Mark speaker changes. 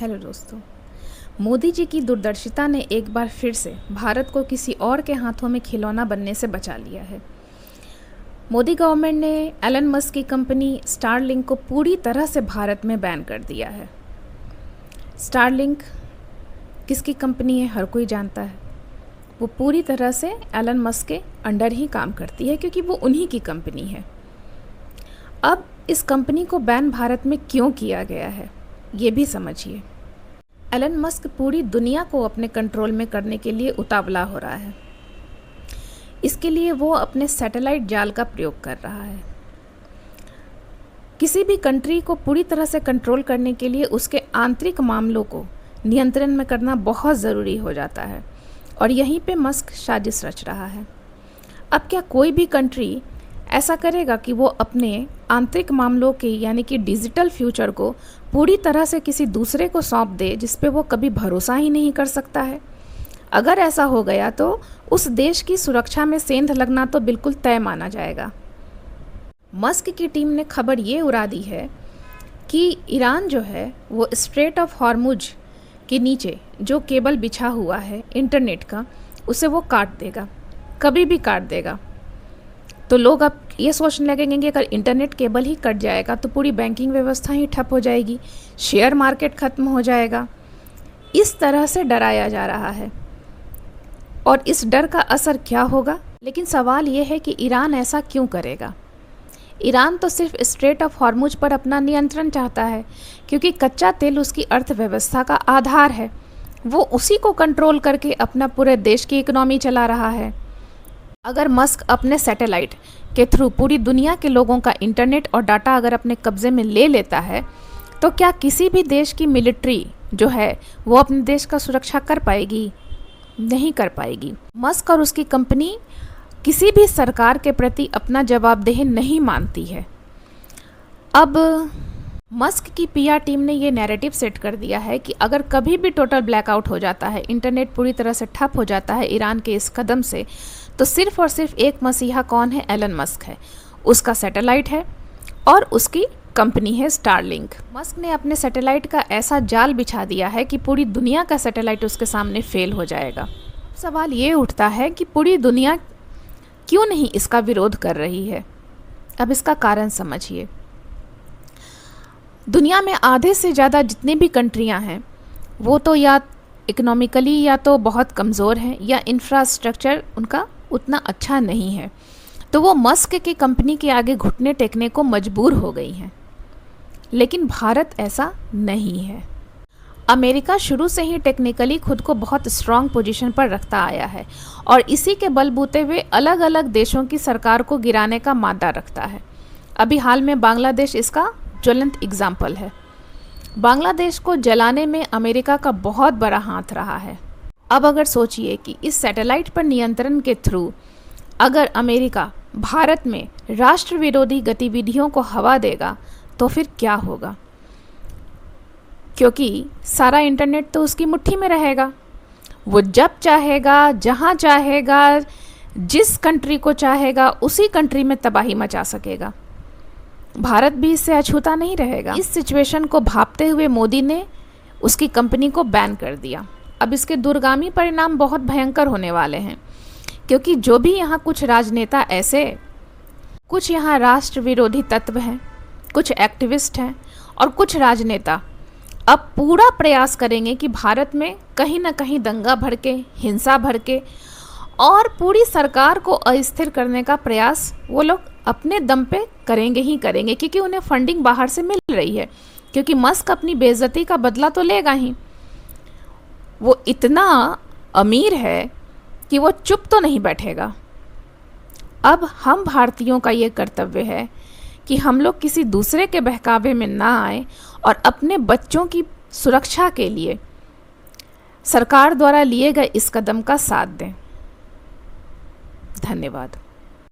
Speaker 1: Hello दोस्तों। मोदी जी की दूरदर्शिता ने एक बार फिर से भारत को किसी और के हाथों में खिलौना बनने से बचा लिया है। मोदी गवर्नमेंट ने एलन मस्क की कंपनी स्टारलिंक को पूरी तरह से भारत में बैन कर दिया है। स्टारलिंक किसकी कंपनी है हर कोई जानता है। वो पूरी तरह से एलन मस्क के अंडर ही काम करती है क्योंकि वो उन्हीं की कंपनी है। अब इस कंपनी को बैन भारत में क्यों किया गया है ये भी समझिए। एलन मस्क पूरी दुनिया को अपने कंट्रोल में करने के लिए उतावला हो रहा है। इसके लिए वो अपने सैटेलाइट जाल का प्रयोग कर रहा है। किसी भी कंट्री को पूरी तरह से कंट्रोल करने के लिए उसके आंतरिक मामलों को नियंत्रण में करना बहुत ज़रूरी हो जाता है और यहीं पे मस्क साजिश रच रहा है। अब क्या कोई भी कंट्री ऐसा करेगा कि वो अपने आंतरिक मामलों के यानी कि डिजिटल फ्यूचर को पूरी तरह से किसी दूसरे को सौंप दे जिस पे वो कभी भरोसा ही नहीं कर सकता है? अगर ऐसा हो गया तो उस देश की सुरक्षा में सेंध लगना तो बिल्कुल तय माना जाएगा। मस्क की टीम ने खबर ये उड़ा दी है कि ईरान जो है वो स्ट्रेट ऑफ हॉर्मुज के नीचे जो केबल बिछा हुआ है इंटरनेट का, उसे वो काट देगा, कभी भी काट देगा। तो लोग अब ये सोचने लगेंगे कि अगर इंटरनेट केबल ही कट जाएगा तो पूरी बैंकिंग व्यवस्था ही ठप हो जाएगी, शेयर मार्केट ख़त्म हो जाएगा। इस तरह से डराया जा रहा है और इस डर का असर क्या होगा? लेकिन सवाल ये है कि ईरान ऐसा क्यों करेगा? ईरान तो सिर्फ स्ट्रेट ऑफ हॉर्मुज पर अपना नियंत्रण चाहता है क्योंकि कच्चा तेल उसकी अर्थव्यवस्था का आधार है। वो उसी को कंट्रोल करके अपना पूरे देश की इकोनॉमी चला रहा है। अगर मस्क अपने सैटेलाइट के थ्रू पूरी दुनिया के लोगों का इंटरनेट और डाटा अगर अपने कब्जे में ले लेता है तो क्या किसी भी देश की मिलिट्री जो है वो अपने देश का सुरक्षा कर पाएगी? नहीं कर पाएगी। मस्क और उसकी कंपनी किसी भी सरकार के प्रति अपना जवाबदेही नहीं मानती है। अब मस्क की पीआर टीम ने ये नैरेटिव सेट कर दिया है कि अगर कभी भी टोटल ब्लैकआउट हो जाता है, इंटरनेट पूरी तरह से ठप हो जाता है ईरान के इस कदम से, तो सिर्फ और सिर्फ एक मसीहा कौन है? एलन मस्क है। उसका सैटेलाइट है और उसकी कंपनी है स्टारलिंक। मस्क ने अपने सैटेलाइट का ऐसा जाल बिछा दिया है कि पूरी दुनिया का सैटेलाइट उसके सामने फेल हो जाएगा। सवाल ये उठता है कि पूरी दुनिया क्यों नहीं इसका विरोध कर रही है? अब इसका कारण समझिए। दुनिया में आधे से ज़्यादा जितनी भी कंट्रियां हैं वो तो या इकोनॉमिकली या तो बहुत कमज़ोर हैं या इंफ्रास्ट्रक्चर उनका उतना अच्छा नहीं है, तो वो मस्क की कंपनी के आगे घुटने टेकने को मजबूर हो गई हैं। लेकिन भारत ऐसा नहीं है। अमेरिका शुरू से ही टेक्निकली खुद को बहुत स्ट्रांग पोजीशन पर रखता आया है और इसी के बलबूते हुए अलग अलग देशों की सरकार को गिराने का मादा रखता है। अभी हाल में बांग्लादेश इसका ज्वलंत एग्जाम्पल है। बांग्लादेश को जलाने में अमेरिका का बहुत बड़ा हाथ रहा है। अब अगर सोचिए कि इस सैटेलाइट पर नियंत्रण के थ्रू अगर अमेरिका भारत में राष्ट्र विरोधी गतिविधियों को हवा देगा तो फिर क्या होगा? क्योंकि सारा इंटरनेट तो उसकी मुट्ठी में रहेगा। वो जब चाहेगा, जहाँ चाहेगा, जिस कंट्री को चाहेगा उसी कंट्री में तबाही मचा सकेगा। भारत भी इससे अछूता नहीं रहेगा। इस सिचुएशन को भांपते हुए मोदी ने उसकी कंपनी को बैन कर दिया। अब इसके दूरगामी परिणाम बहुत भयंकर होने वाले हैं क्योंकि जो भी यहाँ कुछ राजनेता ऐसे, कुछ यहाँ राष्ट्र विरोधी तत्व हैं, कुछ एक्टिविस्ट हैं और कुछ राजनेता अब पूरा प्रयास करेंगे कि भारत में कहीं ना कहीं दंगा भड़के, हिंसा भड़के और पूरी सरकार को अस्थिर करने का प्रयास वो लोग अपने दम पे करेंगे ही करेंगे क्योंकि उन्हें फंडिंग बाहर से मिल रही है। क्योंकि मस्क अपनी बेइज्जती का बदला तो लेगा ही। वो इतना अमीर है कि वो चुप तो नहीं बैठेगा। अब हम भारतीयों का ये कर्तव्य है कि हम लोग किसी दूसरे के बहकावे में ना आए और अपने बच्चों की सुरक्षा के लिए सरकार द्वारा लिए गए इस कदम का साथ दें। धन्यवाद।